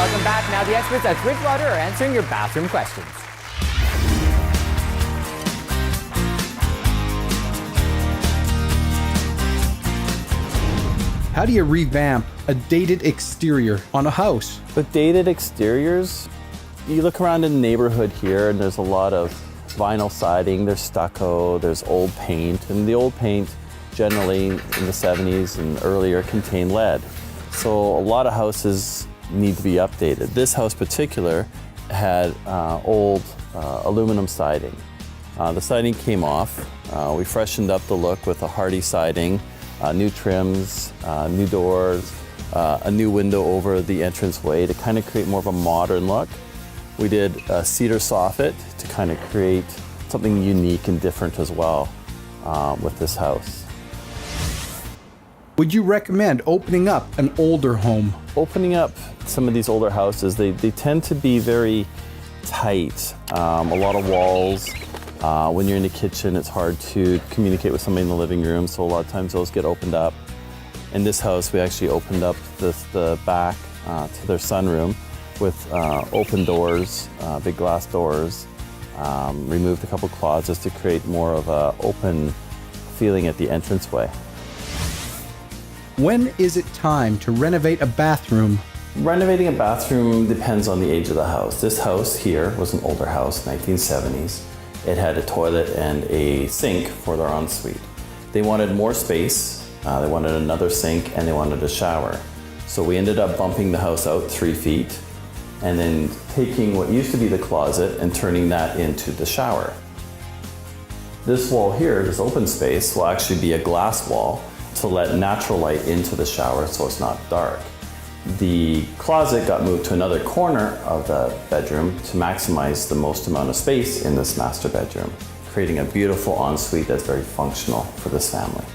welcome back. Now the experts at Ridgewater are answering your bathroom questions. How do you revamp a dated exterior on a house? With dated exteriors, you look around in the neighborhood here and there's a lot of vinyl siding, there's stucco, there's old paint, and the old paint generally in the 70s and earlier contained lead. So a lot of houses need to be updated. This house in particular had old aluminum siding. The siding came off. We freshened up the look with a hardy siding, new trims, new doors, a new window over the entranceway to kind of create more of a modern look. We did a cedar soffit to kind of create something unique and different as well with this house. Would you recommend opening up an older home? Opening up some of these older houses, they tend to be very tight. A lot of walls. When you're in the kitchen, it's hard to communicate with somebody in the living room, so a lot of times those get opened up. In this house, we actually opened up the back to their sunroom with open doors, big glass doors, removed a couple closets to create more of an open feeling at the entranceway. When is it time to renovate a bathroom? Renovating a bathroom depends on the age of the house. This house here was an older house, 1970s. It had a toilet and a sink for their ensuite. They wanted more space, they wanted another sink, and they wanted a shower. So we ended up bumping the house out 3 feet and then taking what used to be the closet and turning that into the shower. This wall here, this open space, will actually be a glass wall to let natural light into the shower so it's not dark. The closet got moved to another corner of the bedroom to maximize the most amount of space in this master bedroom, creating a beautiful ensuite that's very functional for this family.